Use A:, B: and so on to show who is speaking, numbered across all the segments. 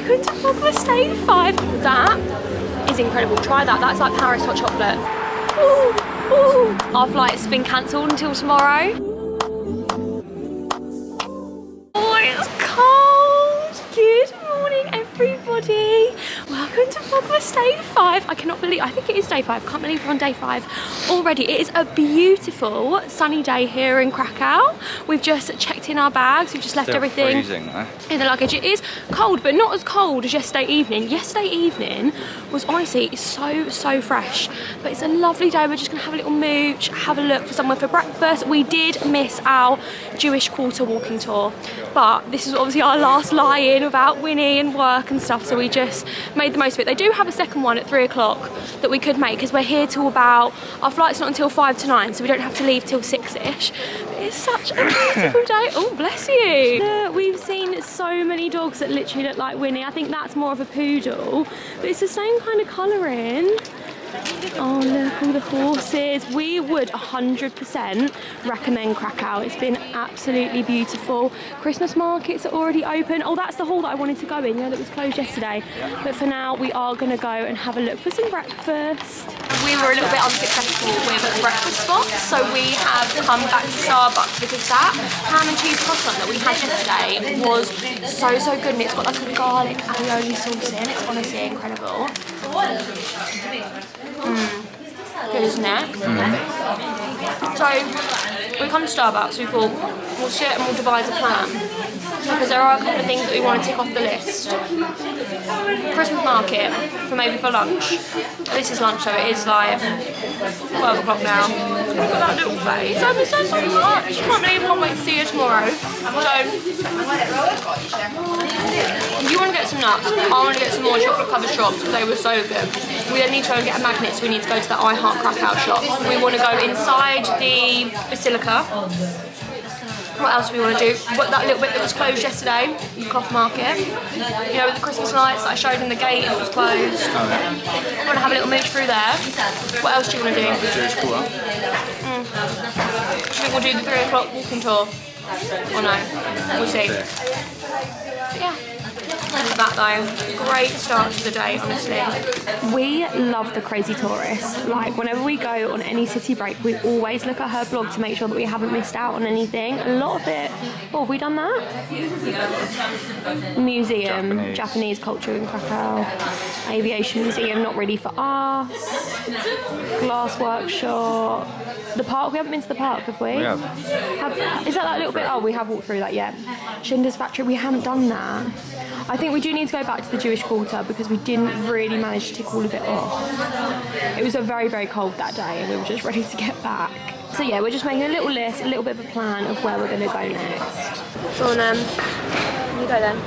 A: Welcome to Vlogmas Day 5. That is incredible. Try that. That's like Paris hot chocolate. Ooh, ooh. Our flight has been cancelled until tomorrow. Oh, it's cold. Good morning, everybody. Welcome to Vlogmas Day 5. I cannot believe, I think it is day 5. Can't believe we're on day 5 already. It is a beautiful sunny day here in Krakow. We've just checked in our bags. We've just left everything in the luggage. It is cold, but not as cold as yesterday evening. Yesterday evening was honestly so fresh. But it's a lovely day. We're just gonna have a little mooch, have a look for somewhere for breakfast. We did miss our Jewish quarter walking tour, but this is obviously our last lie-in without Winnie and work and stuff, so we just made the most of it. They do have a second one at 3 o'clock that we could make because we're here till about, our flight's not until 5 to 9, so we don't have to leave till 6ish. It's such a beautiful day. Oh, bless you. Look, we've seen so many dogs that literally look like Winnie. I think that's more of a poodle, but it's the same kind of colouring. Oh, look, all the horses. We would 100% recommend Krakow. It's been absolutely beautiful. Christmas markets are already open. Oh, that's the hall that I wanted to go in, you know, that was closed yesterday. But for now, we are going to go and have a look for some breakfast. We were a little bit unsuccessful with breakfast spots, so we have come back to Starbucks because that ham and cheese croissant that we had yesterday was so good, and it's got like a garlic aioli sauce in. It's honestly incredible. Good, isn't it? So we come to Starbucks, we thought we'll sit and we'll devise a plan because there are a couple of things that we want to tick off the list. Christmas market for lunch. This is lunch, so it is like 12 o'clock now. Look at that little face. I miss her so much. Can't believe I can't wait to see her tomorrow. So if you want to get some nuts, I want to get some more chocolate covered shops because they were so good. We then need to go and get a magnet, so we need to go to that I Heart Krakow shop. We want to go inside the Basilica. What else do we want to do? What, that little bit that was closed yesterday, the cloth market. You know, with the Christmas lights that I showed in the gate, it was closed. We want to have a little mooch through there. What else do you want to do?
B: The Jewish quarter.
A: Do you think we'll do the 3 o'clock walking tour? Or no? We'll see. Yeah. Look at that though. Great start to the day, honestly. We love the Crazy Tourist. Like, whenever we go on any city break, we always look at her blog to make sure that we haven't missed out on anything. A lot of it. Oh, have we done that? Museum. Japanese culture in Krakow. Aviation museum, not really for us. Glass workshop. The park, we haven't been to the park, have we?
B: We have.
A: Is that little bit? Oh, we have walked through that yet. Schindler's Factory, we haven't done that. I think we do need to go back to the Jewish quarter because we didn't really manage to tick all of it off. It was a very cold that day and we were just ready to get back. So yeah, we're just making a little list, a little bit of a plan of where we're going to go next. Go on, you go then.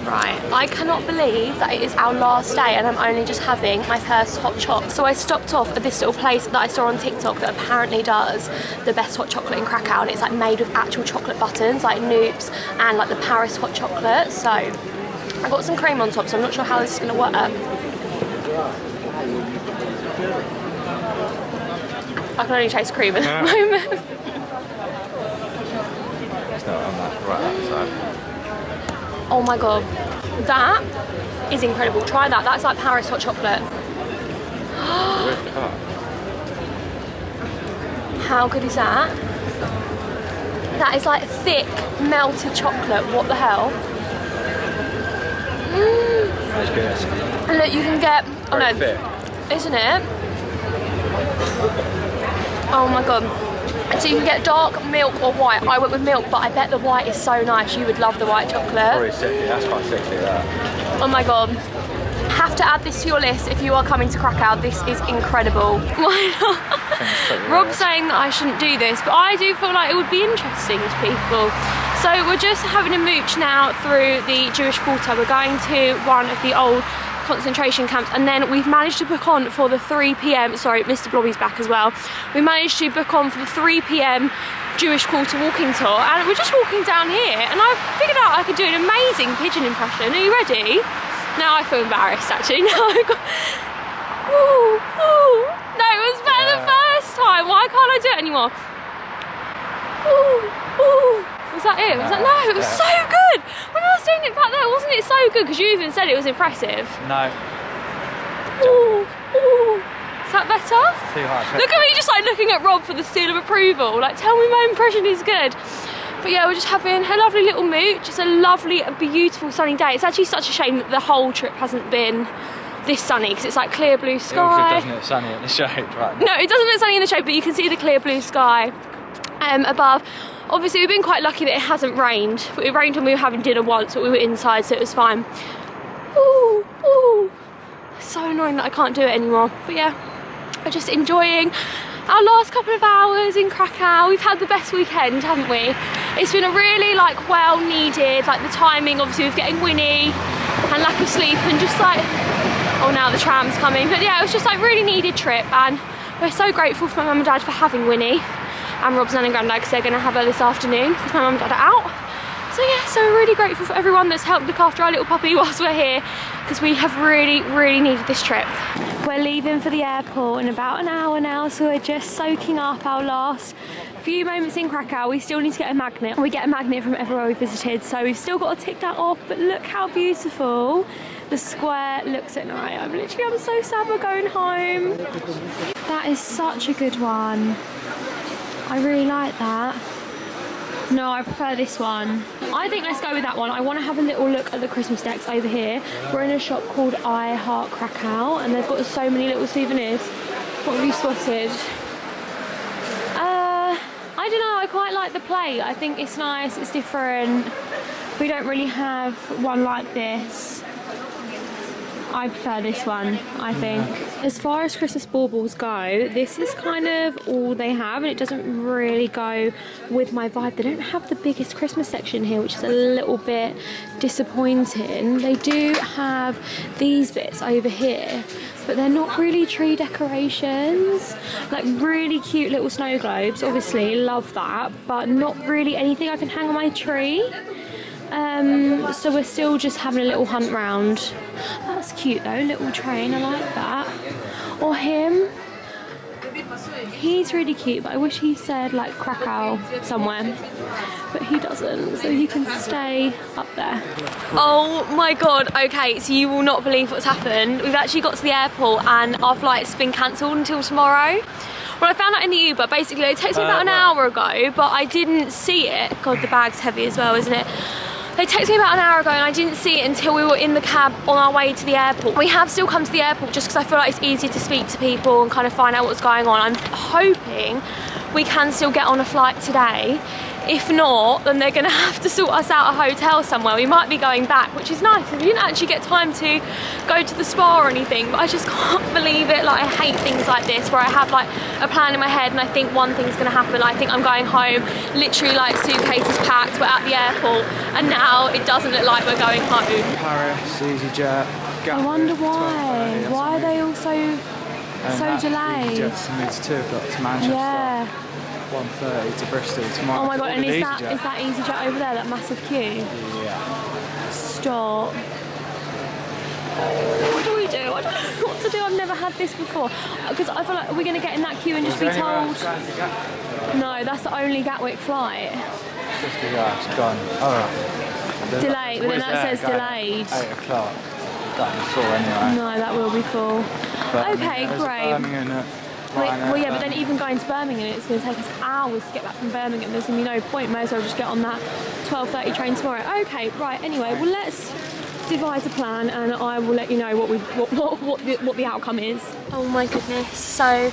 A: Right, I cannot believe that it is our last day and I'm only just having my first hot chocolate. So I stopped off at this little place that I saw on TikTok that apparently does the best hot chocolate in Krakow, and it's like made with actual chocolate buttons, like Noops and like the Paris hot chocolate. So I've got some cream on top, so I'm not sure how this is going to work. I can only taste cream at the moment.
B: It's not on that right outside.
A: Oh my god, that is incredible. Try that. That's like Paris hot chocolate. How good is that? That is like thick, melted chocolate. What the hell?
B: That's good.
A: And look, you can get, oh no,
B: Thick.
A: isn't it? Oh my god. So you can get dark milk or white. I went with milk, but I bet the white is so nice. You would love the white chocolate.
B: Probably sickly. That's quite sickly, that.
A: Oh my god. Have to add this to your list if you are coming to Krakow. This is incredible. Why not? Rob's saying that I shouldn't do this, but I do feel like it would be interesting to people. So we're just having a mooch now through the Jewish quarter. We're going to one of the old concentration camps, and then we've managed to book on for the 3 p.m. Sorry, Mr. Blobby's back as well. We managed to book on for the 3 p.m. Jewish quarter walking tour, and we're just walking down here, and I figured out I could do an amazing pigeon impression. Are you ready? Now I feel embarrassed actually. Now I've got... Ooh, ooh. No, it was better the first time. Why can't I do it anymore? Ooh, ooh. Was that it? Was that... No, it was so good. good. When I was doing it back there, wasn't it so good? Because you even said it was impressive.
B: No.
A: Ooh, ooh. Is that better?
B: Too hard.
A: Look at me just like looking at Rob for the seal of approval. Like, tell me my impression is good. But yeah, we're just having a lovely little mooch. It's a lovely, beautiful sunny day. It's actually such a shame that the whole trip hasn't been this sunny, because it's like clear blue sky.
B: It doesn't look sunny in the shade, right?
A: No, it doesn't look sunny in the shade, but you can see the clear blue sky above. Obviously, we've been quite lucky that it hasn't rained. It rained when we were having dinner once, but we were inside, so it was fine. Ooh, ooh. So annoying that I can't do it anymore. But yeah, we're just enjoying our last couple of hours in Krakow. We've had the best weekend, haven't we? It's been a really like well needed, like the timing obviously with getting Winnie and lack of sleep and just like, oh now the tram's coming. But yeah, it was just like really needed trip, and we're so grateful for my mum and dad for having Winnie and Rob's nan and granddad, because they're going to have her this afternoon because my mum and dad are out. So yeah, so we're really grateful for everyone that's helped look after our little puppy whilst we're here, because we have really, really needed this trip. We're leaving for the airport in about an hour now, so we're just soaking up our last few moments in Krakow. We still need to get a magnet. We get a magnet from everywhere we visited, so we've still got to tick that off, but look how beautiful the square looks at night. I'm so sad we're going home. That is such a good one. I really like that. No, I prefer this one. I think let's go with that one. I want to have a little look at the Christmas decks over here. We're in a shop called I Heart Krakow, and they've got so many little souvenirs. What have you spotted? I don't know, I quite like the plate. I think it's nice, it's different. We don't really have one like this. I prefer this one, I think. As far as Christmas baubles go, this is kind of all they have, and it doesn't really go with my vibe. They don't have the biggest Christmas section here, which is a little bit disappointing. They do have these bits over here, but they're not really tree decorations. Like really cute little snow globes, obviously, love that, but not really anything I can hang on my tree. So we're still just having a little hunt round. That's cute though, little train, I like that. Or him. He's really cute, but I wish he said like Krakow somewhere. But he doesn't, so he can stay up there. Oh my god, okay, so you will not believe what's happened. We've actually got to the airport and our flight's been cancelled until tomorrow. Well, I found out in the Uber, basically it texted me about an hour ago, but I didn't see it. God, the bag's heavy as well, isn't it? They texted me about an hour ago and I didn't see it until we were in the cab on our way to the airport. We have still come to the airport just because I feel like it's easier to speak to people and kind of find out what's going on. I'm hoping we can still get on a flight today. If not, then they're gonna have to sort us out a hotel somewhere. We might be going back, which is nice. We didn't actually get time to go to the spa or anything, but I just can't believe it. Like, I hate things like this where I have like a plan in my head and I think one thing's gonna happen. I think I'm going home, literally like suitcases packed, we're at the airport, and now it doesn't look like we're going home.
B: Paris, EasyJet, Gatwick.
A: I wonder why. Why are they all so delayed?
B: EasyJet's moved to 2 o'clock to Manchester.
A: Yeah.
B: 1:30 to Bristol tomorrow.
A: Oh my god, and is that EasyJet over there, that massive queue?
B: Yeah.
A: Stop. What do we do? I don't know what to do. I've never had this before. Because I feel like we're going to get in that queue and just be told... No, that's the only Gatwick flight.
B: It's gone. Alright.
A: Delayed, but then that says delayed.
B: 8 o'clock. That'll be full anyway.
A: No, that will be full. Okay, great. Well, yeah, but then even going to Birmingham, it's going to take us hours to get back from Birmingham. There's going to be no point. May as well just get on that 12:30 train tomorrow. Okay, right. Anyway, well, let's devise a plan, and I will let you know what the outcome is. Oh my goodness! So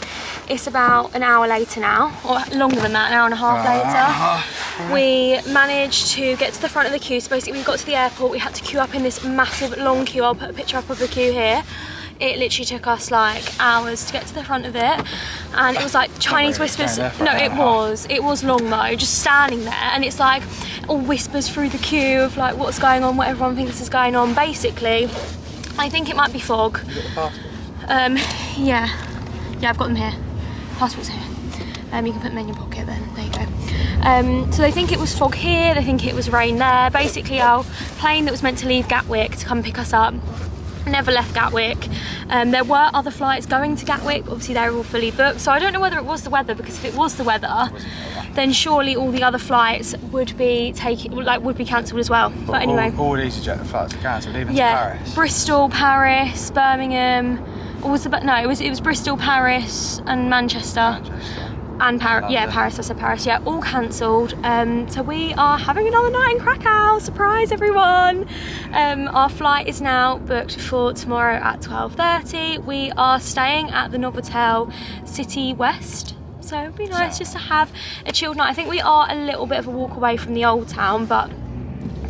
A: it's about an hour later now, or longer than that, an hour and a half later. We managed to get to the front of the queue. So basically, we got to the airport. We had to queue up in this massive long queue. I'll put a picture up of the queue here. It literally took us like hours to get to the front of it, and it was like Chinese whispers. No, it was long though, just standing there, and it's like all whispers through the queue of like what's going on, what everyone thinks is going on. Basically, I think it might be fog. Yeah, I've got them here. Passport's here. You can put them in your pocket then, there you go. So they think it was fog here, they think it was rain there. Basically our plane that was meant to leave Gatwick to come pick us up never left Gatwick. There were other flights going to Gatwick, obviously they were all fully booked, so I don't know whether it was the weather, because if it was the weather, then surely all the other flights would be cancelled as well. But anyway,
B: all EasyJet flights are cancelled, even to
A: yeah,
B: Paris.
A: Bristol, Paris, Birmingham, it was Bristol, Paris and Manchester. And Paris, yeah, Paris, I said Paris, yeah, all cancelled. So we are having another night in Krakow, surprise everyone. Our flight is now booked for tomorrow at 12:30. We are staying at the Novotel City West. So it'd be nice just to have a chilled night. I think we are a little bit of a walk away from the old town, but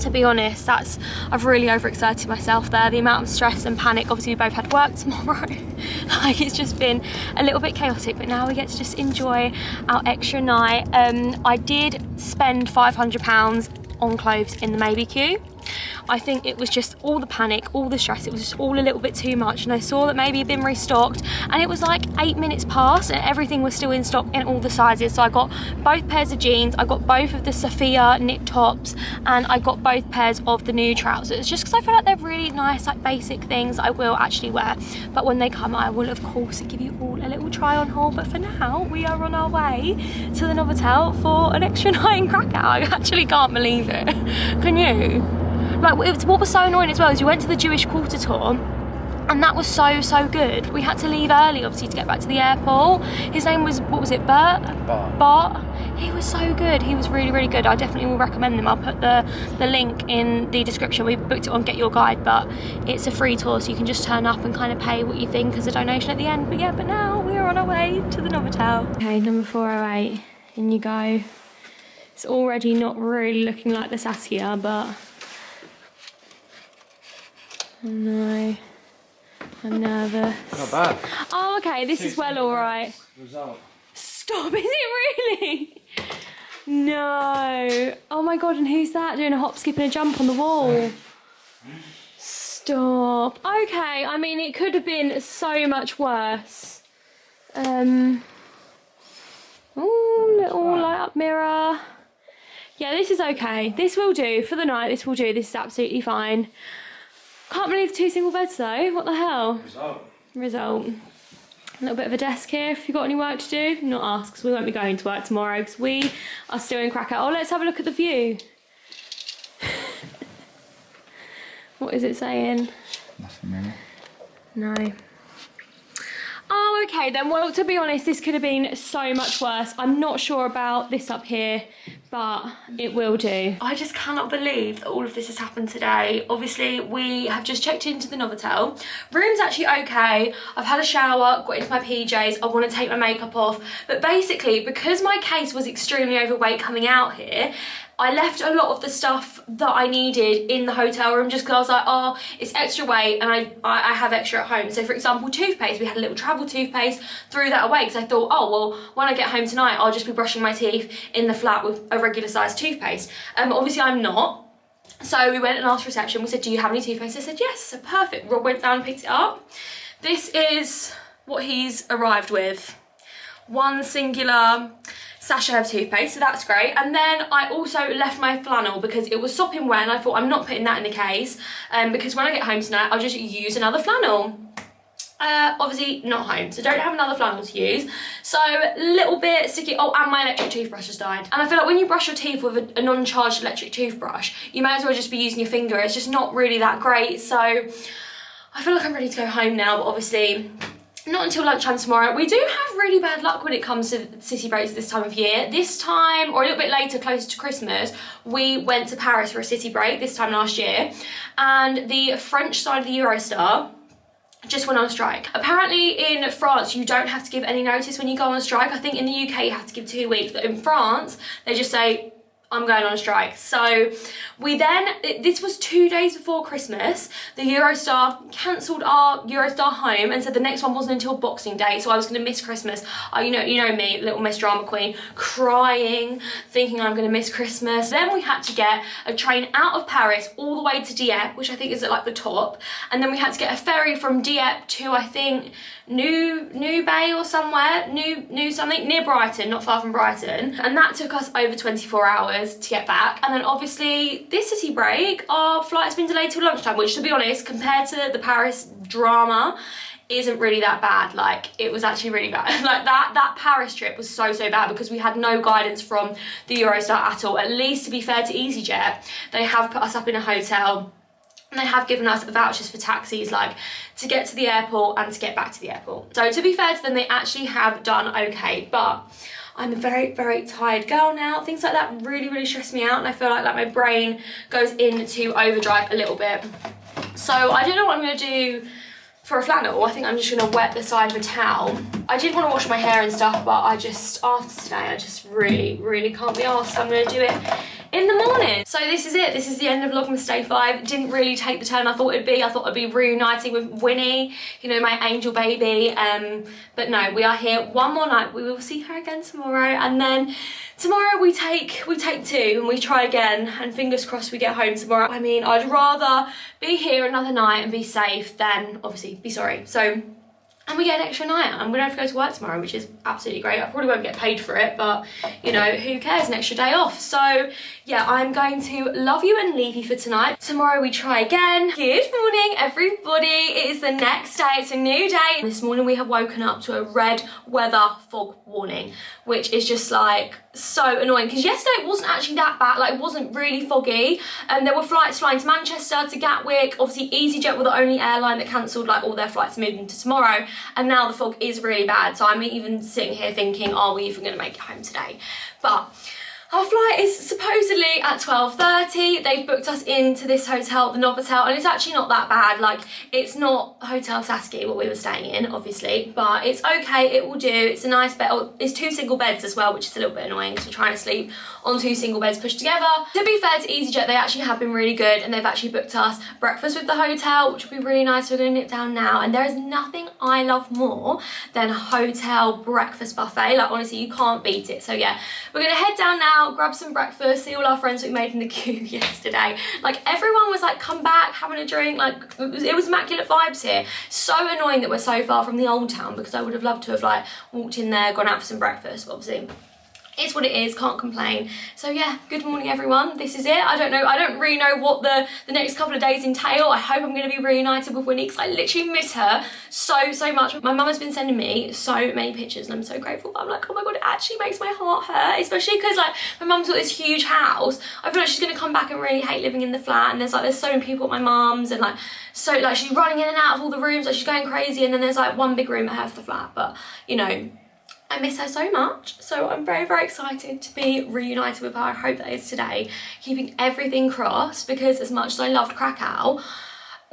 A: to be honest, I've really overexerted myself there. The amount of stress and panic, obviously we both had work tomorrow. Like, it's just been a little bit chaotic, but now we get to just enjoy our extra night. I did spend £500 on clothes in the maybe queue. I think it was just all the panic, all the stress, it was just all a little bit too much, and I saw that maybe it had been restocked, and it was like 8 minutes past and everything was still in stock in all the sizes. So I got both pairs of jeans, I got both of the Sophia knit tops, and I got both pairs of the new trousers, just because I feel like they're really nice, like basic things I will actually wear. But when they come, I will of course give you all a little try on haul. But for now, we are on our way to the Novotel for an extra night in Krakow. I actually can't believe it. Can you? Like, what was so annoying as well is we went to the Jewish quarter tour, and that was so good. We had to leave early, obviously, to get back to the airport. His name was, what was it, Bert? Bart. He was so good. He was really good. I definitely will recommend them. I'll put the link in the description. We booked it on Get Your Guide, but it's a free tour, so you can just turn up and kind of pay what you think as a donation at the end. But yeah, but now we are on our way to the Novotel. Okay, number 408. In you go. It's already not really looking like the Saskia, but oh no, I'm nervous.
B: Not bad.
A: Oh, okay, this is well alright.
B: Result.
A: Stop, is it really? No. Oh my god, and who's that doing a hop, skip and a jump on the wall? Stop. Okay, I mean, it could have been so much worse. Oh, little light up mirror. Yeah, this is okay. This will do for the night. This will do. This is absolutely fine. Can't believe 2 single beds though. What the hell? Result. A little bit of a desk here if you've got any work to do. Not us, because we won't be going to work tomorrow because we are still in Krakow. Oh, let's have a look at the view. What is it saying?
B: Nothing really.
A: No. Oh, okay then. Well, to be honest, this could have been so much worse. I'm not sure about this up here, but it will do. I just cannot believe that all of this has happened today. Obviously, we have just checked into the Novotel. Room's actually okay. I've had a shower, got into my PJs. I want to take my makeup off. But basically, because my case was extremely overweight coming out here, I left a lot of the stuff that I needed in the hotel room just because I was like, oh, it's extra weight and I have extra at home. So for example, toothpaste, we had a little travel toothpaste, threw that away because I thought, oh, well, when I get home tonight, I'll just be brushing my teeth in the flat with a regular sized toothpaste. Obviously I'm not. So we went and asked reception, we said, do you have any toothpaste? They said, yes. So perfect. Rob went down and picked it up. This is what he's arrived with. One singular sachet of toothpaste, so that's great. And then I also left my flannel because it was sopping wet and I thought I'm not putting that in the case because when I get home tonight I'll just use another flannel. Obviously not home, so don't have another flannel to use. So little bit sticky. Oh, and my electric toothbrush has died. And I feel like when you brush your teeth with a non-charged electric toothbrush, you may as well just be using your finger. It's just not really that great. So I feel like I'm ready to go home now, but obviously not until lunchtime tomorrow. We do have really bad luck when it comes to city breaks this time of year. This time, or a little bit later, closer to Christmas, we went to Paris for a city break this time last year, and the French side of the Eurostar just went on strike. Apparently in France you don't have to give any notice when you go on strike. I think in the UK you have to give 2 weeks, but in France they just say, I'm going on a strike. So we then, this was 2 days before Christmas, the Eurostar cancelled our Eurostar home and said the next one wasn't until Boxing Day, so I was gonna miss Christmas. You know me, little Miss Drama Queen, crying, thinking I'm gonna miss Christmas. Then we had to get a train out of Paris all the way to Dieppe, which I think is at like the top, and then we had to get a ferry from Dieppe to, I think, New Bay or somewhere, New something, near Brighton, not far from Brighton, and that took us over 24 hours. hours to get back. And then obviously this city break, our flight's been delayed till lunchtime, which, to be honest, compared to the Paris drama, isn't really that bad. Like, it was actually really bad. Like, that Paris trip was so bad because we had no guidance from the Eurostar at all. At least, to be fair to EasyJet, they have put us up in a hotel and they have given us vouchers for taxis, like, to get to the airport and to get back to the airport. So to be fair to them, they actually have done okay. But I'm a very tired girl now. Things like that really stress me out, and I feel like my brain goes into overdrive a little bit. So I don't know what I'm gonna do for a flannel. I think I'm just gonna wet the side of a towel. I did want to wash my hair and stuff, but I just, after today, I just really can't be arsed. So I'm gonna do it in the morning. So this is it. This is the end of Vlogmas Day 5. Didn't really take the turn I thought it'd be. I thought I'd be reuniting with Winnie, you know, my angel baby. But no, we are here one more night. We will see her again tomorrow, and then tomorrow we take 2 and we try again, and fingers crossed we get home tomorrow. I mean, I'd rather be here another night and be safe than obviously be sorry. So, and we get an extra night, and we don't have to go to work tomorrow, which is absolutely great. I probably won't get paid for it, but you know, who cares, an extra day off. So yeah, I'm going to love you and leave you for tonight. Tomorrow we try again. Good morning, everybody. It is the next day, it's a new day. This morning we have woken up to a red weather fog warning, which is just like so annoying, because yesterday it wasn't actually that bad. Like, it wasn't really foggy, and there were flights flying to Manchester, to Gatwick. Obviously EasyJet were the only airline that cancelled like all their flights moving to tomorrow, and now the fog is really bad. So I'm even sitting here thinking, are we even going to make it home today? But our flight is supposedly at 12:30. They've booked us into this hotel, the Novotel, and it's actually not that bad. Like, it's not Hotel Saskia where we were staying in, obviously, but it's okay, it will do. It's a nice bed. Oh, it's 2 single beds as well, which is a little bit annoying because we're trying to sleep on 2 single beds pushed together. To be fair to EasyJet, they actually have been really good, and they've actually booked us breakfast with the hotel, which will be really nice. We're going to nip down now, and there is nothing I love more than a hotel breakfast buffet. Like, honestly, you can't beat it. So yeah, we're going to head down now, grab some breakfast, see all our friends that we made in the queue yesterday. Like, everyone was like, come back, having a drink. Like, it was immaculate vibes here. So annoying that we're so far from the old town, because I would have loved to have like walked in there, gone out for some breakfast, but obviously it's what it is, can't complain. So yeah, good morning everyone. This is it. I don't really know what the next couple of days entail. I hope I'm going to be reunited with Winnie, because I literally miss her so much. My mum has been sending me so many pictures, and I'm so grateful. I'm like, oh my god, it actually makes my heart hurt, especially because like my mum's got this huge house. I feel like she's going to come back and really hate living in the flat, and there's so many people at my mum's, and like, so like she's running in and out of all the rooms, like she's going crazy, and then there's like one big room at her for the flat. But you know, I miss her so much, so I'm very excited to be reunited with her. I hope that is today, keeping everything crossed, because as much as I loved Krakow,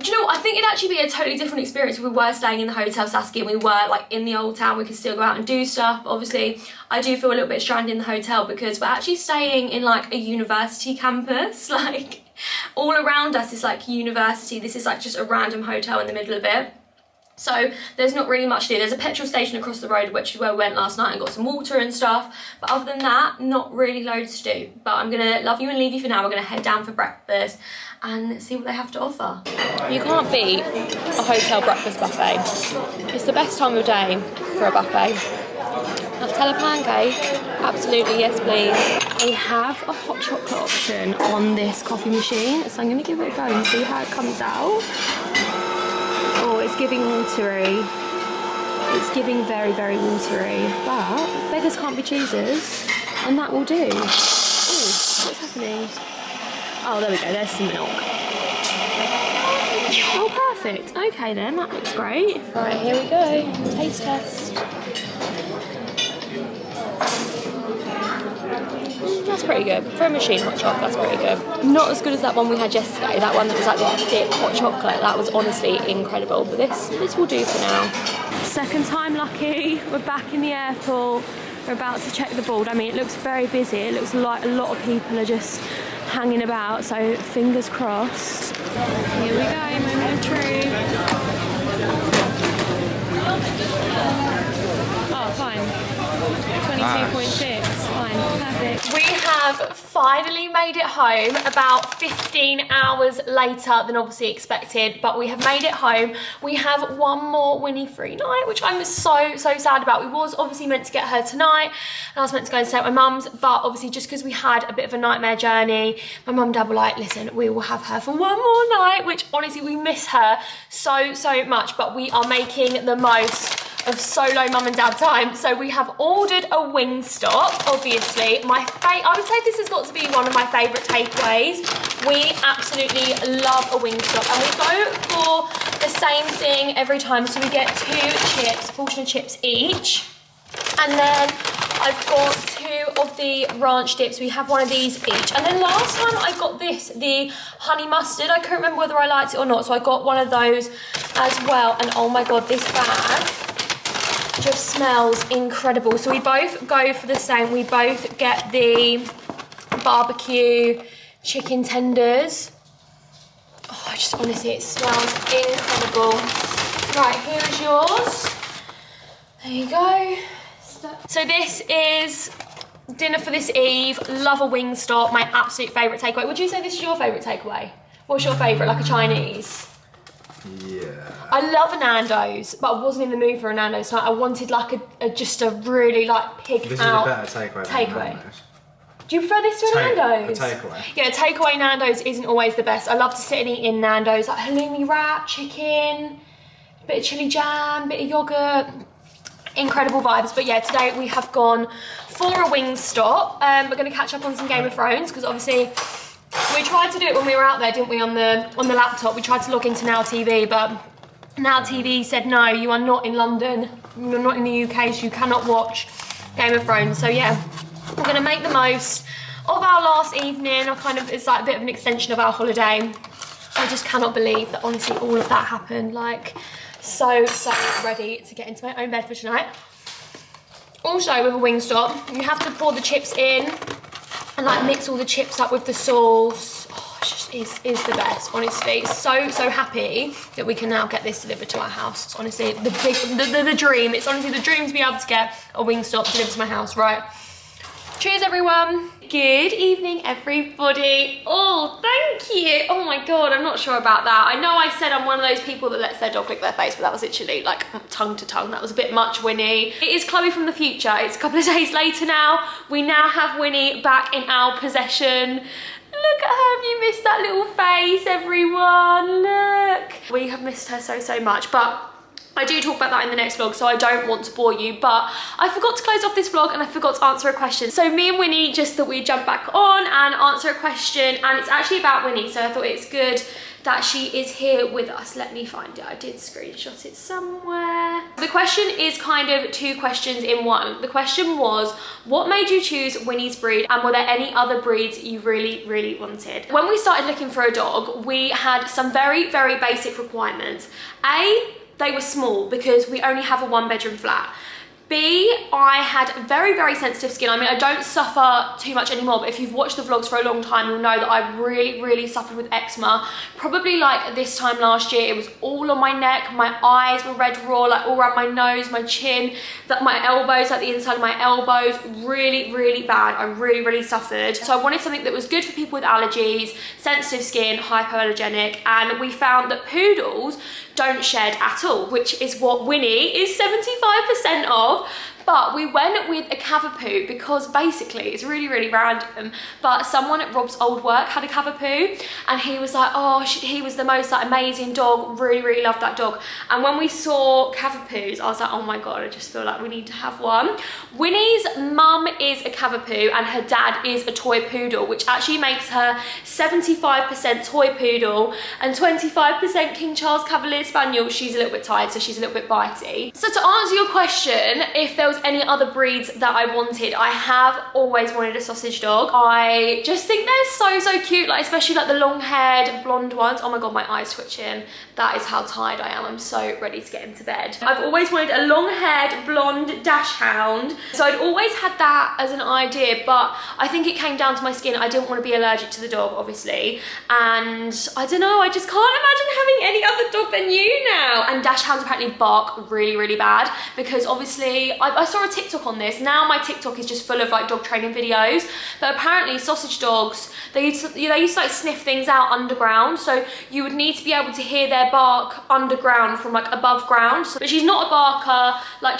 A: do you know what, I think it'd actually be a totally different experience if we were staying in the Hotel Saskia and we were like in the old town. We could still go out and do stuff. But obviously I do feel a little bit stranded in the hotel, because we're actually staying in like a university campus. Like, all around us is like university. This is like just a random hotel in the middle of it. So there's not really much to do. There's a petrol station across the road, which is where we went last night and got some water and stuff. But other than that, not really loads to do. But I'm gonna love you and leave you for now. We're gonna head down for breakfast and see what they have to offer. You can't beat a hotel breakfast buffet. It's the best time of day for a buffet. Nutella pancake, absolutely, yes please. They have a hot chocolate option on this coffee machine, so I'm gonna give it a go and see how it comes out. Oh, it's giving watery. It's giving very watery, but beggars can't be choosers, and that will do. Oh, what's happening? Oh, there we go, there's some milk. Oh, perfect. Okay then, that looks great. Right, here we go. Taste test. That's pretty good. For a machine hot chocolate, that's pretty good. Not as good as that one we had yesterday. That one that was like the thick hot chocolate. That was honestly incredible. But this will do for now. Second time lucky. We're back in the airport. We're about to check the board. I mean, it looks very busy. It looks like a lot of people are just hanging about. So fingers crossed. Here we go, moment of truth. Oh, fine. 22.6. Fine. fine, perfect. We have finally made it home about 15 hours later than obviously expected, but we have made it home. We have one more Winnie free night, which I'm so sad about. We was obviously meant to get her tonight, and I was meant to go and stay at my mum's, but obviously just because we had a bit of a nightmare journey, my mum and dad were like, listen, we will have her for one more night, which honestly we miss her so much, but we are making the most of solo mum and dad time. So we have ordered a Wingstop, obviously. I would say this has got to be one of my favourite takeaways. We absolutely love a Wingstop, and we go for the same thing every time. So we get 2 chips, a portion of chips each, and then I've got 2 of the ranch dips. We have one of these each. And then last time I got this, the honey mustard. I couldn't remember whether I liked it or not, so I got one of those as well. And oh my God, this bag just smells incredible. So we both go for the same. We both get the barbecue chicken tenders. Oh, just honestly, it smells incredible. Right, here is yours. There you go. So this is dinner for this eve. Love a Wingstop, my absolute favourite takeaway. Would you say this is your favourite takeaway? What's your favourite, like a Chinese?
B: Yeah.
A: I love a Nando's, but I wasn't in the mood for a Nando's tonight. I wanted like just a really like pig
B: This
A: out
B: is a better takeaway.
A: Do you prefer this to a Nando's?
B: A takeaway.
A: Yeah, takeaway Nando's isn't always the best. I love to sit and eat in Nando's, like halloumi wrap, chicken, bit of chili jam, bit of yogurt. Incredible vibes. But yeah, today we have gone for a Wingstop. We're going to catch up on some Game of Thrones, because obviously we tried to do it when we were out there, didn't we, on the laptop. We tried to log into Now TV, but Now TV said no, you are not in London, you're not in the UK, so you cannot watch Game of Thrones. So yeah, we're going to make the most of our last evening. It's like a bit of an extension of our holiday. I just cannot believe that honestly all of that happened. Like, so ready to get into my own bed for tonight. Also with a Wingstop, you have to pour the chips in and like mix all the chips up with the sauce. Oh, it just is the best, honestly. So happy that we can now get this delivered to our house. It's honestly the dream. It's honestly the dream to be able to get a Wingstop delivered to my house, right? Cheers, everyone. Good evening, everybody. Oh, thank you. Oh my God, I'm not sure about that. I know I said I'm one of those people that lets their dog lick their face, but that was literally like tongue to tongue. That was a bit much, Winnie. It is Chloe from the future. It's a couple of days later now. We now have Winnie back in our possession. Look at her, have you missed that little face, everyone? Look. We have missed her so much, but I do talk about that in the next vlog, so I don't want to bore you, but I forgot to close off this vlog and I forgot to answer a question. So me and Winnie just thought we'd jump back on and answer a question, and it's actually about Winnie, so I thought it's good that she is here with us. Let me find it. I did screenshot it somewhere. The question is kind of 2 questions in one. The question was, what made you choose Winnie's breed, and were there any other breeds you really wanted? When we started looking for a dog, we had some very basic requirements. A, they were small because we only have a 1-bedroom flat. B, I had very sensitive skin. I mean, I don't suffer too much anymore, but if you've watched the vlogs for a long time, you'll know that I really suffered with eczema. Probably like this time last year, it was all on my neck. My eyes were red raw, like all around my nose, my chin, that my elbows, like the inside of my elbows, really bad. I really suffered. So I wanted something that was good for people with allergies, sensitive skin, hypoallergenic, and we found that poodles don't shed at all, which is what Winnie is 75% of. But we went with a Cavapoo because basically it's really random, but someone at Rob's old work had a Cavapoo, and he was like, oh, he was the most like amazing dog, really loved that dog. And when we saw Cavapoos, I was like, oh my God, I just feel like we need to have one. Winnie's mum is a Cavapoo and her dad is a toy poodle, which actually makes her 75% toy poodle and 25% King Charles Cavalier Spaniel. She's a little bit tired, so she's a little bit bitey. So to answer your question, if there was any other breeds that I wanted, I have always wanted a sausage dog. I just think they're so cute, like especially like the long-haired blonde ones. Oh my God, my eye's twitching. That is how tired I am. I'm so ready to get into bed. I've always wanted a long-haired blonde dachshund, so I'd always had that as an idea, but I think it came down to my skin. I didn't want to be allergic to the dog, obviously, and I don't know, I just can't imagine having any other dog than you now. And dachshunds apparently bark really bad, because obviously I've I saw a TikTok on this. Now my TikTok is just full of like dog training videos, but apparently sausage dogs, they used to like sniff things out underground, so you would need to be able to hear their bark underground from like above ground. So, but she's not a barker, like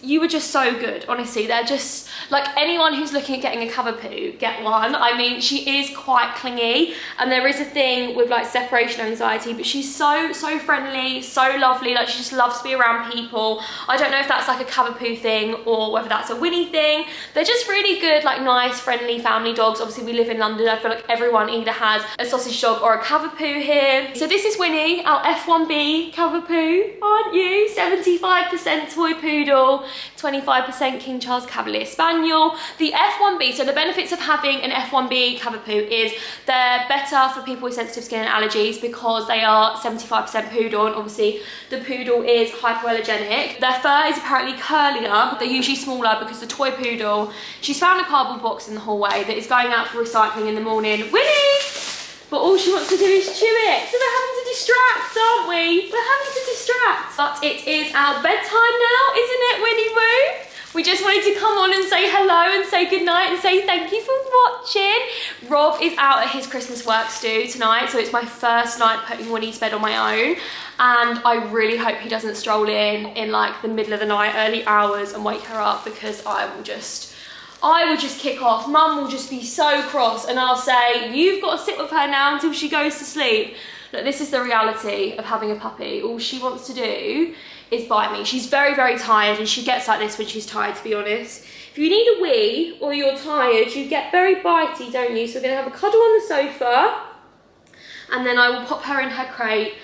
A: you were just so good, honestly. They're just like, anyone who's looking at getting a Cavapoo, get one. I mean, she is quite clingy, and there is a thing with like separation anxiety, but she's so friendly, so lovely. Like, she just loves to be around people. I don't know if that's like a Cavapoo thing or whether that's a Winnie thing. They're just really good, like nice, friendly family dogs. Obviously we live in London. I feel like everyone either has a sausage dog or a Cavapoo here. So this is Winnie, our F1B Cavapoo, aren't you? 75% toy poodle, 25% King Charles Cavalier Spaniel. The F1B, so the benefits of having an F1B Cavapoo is they're better for people with sensitive skin and allergies because they are 75% poodle, and obviously the poodle is hypoallergenic. Their fur is apparently curlier, they're usually smaller because the toy poodle, she's found a cardboard box in the hallway that is going out for recycling in the morning. Winnie! But all she wants to do is chew it. So we're having to distract, aren't we? We're having to distract. But it is our bedtime now, isn't it, Winnie Woo? We just wanted to come on and say hello and say goodnight and say thank you for watching. Rob is out at his Christmas works do tonight, so it's my first night putting Winnie's bed on my own. And I really hope he doesn't stroll in like the middle of the night, early hours, and wake her up, because I will just kick off. Mum will just be so cross, and I'll say, you've got to sit with her now until she goes to sleep. Look, this is the reality of having a puppy. All she wants to do is bite me. She's very tired, and she gets like this when she's tired, to be honest. If you need a wee or you're tired, you get very bitey, don't you? So we're gonna have a cuddle on the sofa, and then I will pop her in her crate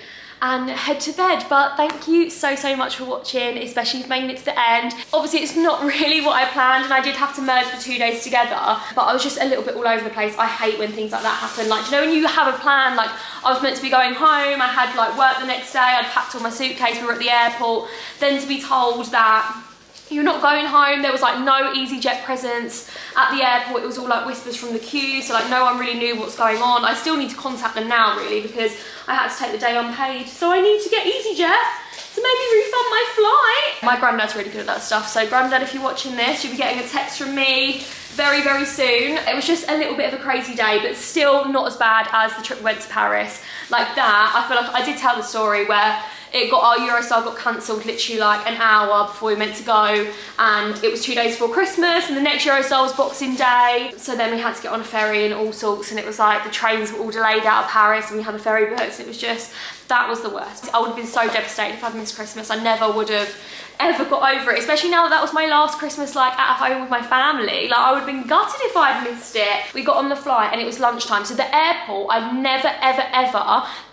A: and head to bed. But thank you so much for watching, especially if you made it to the end. Obviously it's not really what I planned, and I did have to merge the 2 days together, but I was just a little bit all over the place. I hate when things like that happen. Like, you know, when you have a plan, like I was meant to be going home, I had like work the next day, I'd packed all my suitcase, we were at the airport, then to be told that you're not going home. There was like no EasyJet presence at the airport. It was all like whispers from the queue, so like no one really knew what's going on. I still need to contact them now, really, because I had to take the day unpaid. So I need to get EasyJet to maybe refund my flight. My granddad's really good at that stuff, so granddad, if you're watching this, you'll be getting a text from me very soon. It was just a little bit of a crazy day, but still not as bad as the trip we went to Paris. Like that, I feel like I did tell the story where our Eurostar got cancelled literally like an hour before we were meant to go, and it was 2 days before Christmas, and the next Eurostar was Boxing Day, so then we had to get on a ferry and all sorts, and it was like the trains were all delayed out of Paris, and we had a ferry booked, and it was just, that was the worst. I would have been so devastated if I'd missed Christmas. I never would have ever got over it, especially now that was my last Christmas like at home with my family. Like, I would have been gutted if I'd missed it. We got on the flight and it was lunchtime, so the airport, I've never ever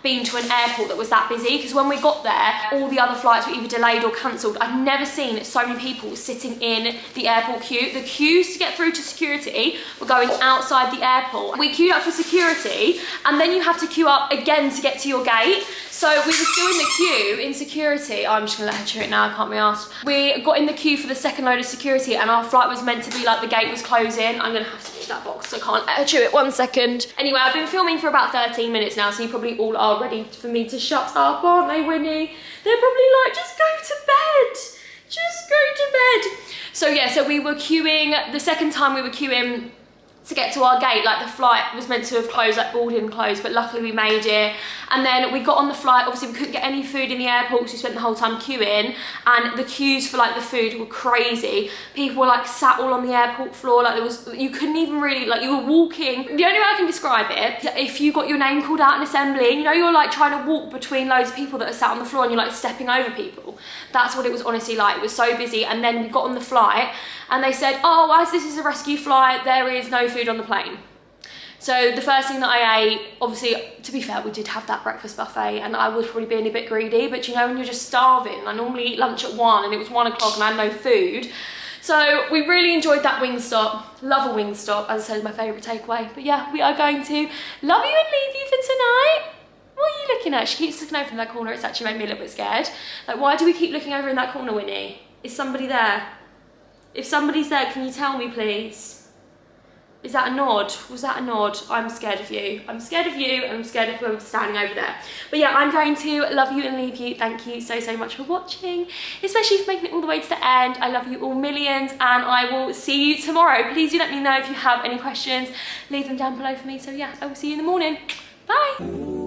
A: been to an airport that was that busy, because when we got there all the other flights were either delayed or cancelled. I've never seen so many people sitting in the airport queue. The queues to get through to security were going outside the airport. We queued up for security, and then you have to queue up again to get to your gate. So we were still in the queue in security. I'm just gonna let her chew it now, I can't be asked. We got in the queue for the second load of security, and our flight was meant to be like, the gate was closing. I'm gonna have to push that box, so I can't let her chew it. 1 second. Anyway, I've been filming for about 13 minutes now, so you probably all are ready for me to shut up, aren't they, Winnie? They're probably like, just go to bed. Just go to bed. So yeah, so we were queuing, the second time we were queuing to get to our gate, like the flight was meant to have closed, like boarding closed, but luckily we made it. And then we got on the flight, obviously we couldn't get any food in the airport because we spent the whole time queuing, and the queues for like the food were crazy. People were like sat all on the airport floor, like there was, you couldn't even really, like you were walking. The only way I can describe it, if you got your name called out in assembly, and you know you're like trying to walk between loads of people that are sat on the floor and you're like stepping over people. That's what it was honestly like. It was so busy. And then we got on the flight and they said, oh, as this is a rescue flight, there is no food on the plane. So the first thing that I ate, obviously, to be fair, we did have that breakfast buffet, and I was probably being a bit greedy, but you know when you're just starving, I normally eat lunch at 1 and it was 1 o'clock and I had no food. So we really enjoyed that Wingstop. Love a Wingstop, as I said, my favourite takeaway. But yeah, we are going to love you and leave you for tonight. What are you looking at? She keeps looking over in that corner. It's actually made me a little bit scared. Like, why do we keep looking over in that corner, Winnie? Is somebody there? If somebody's there, can you tell me, please? Is that a nod? Was that a nod? I'm scared of you. I'm scared of you and I'm scared of whoever's standing over there. But yeah, I'm going to love you and leave you. Thank you so, so much for watching, especially for making it all the way to the end. I love you all millions and I will see you tomorrow. Please do let me know if you have any questions. Leave them down below for me. So yeah, I will see you in the morning. Bye.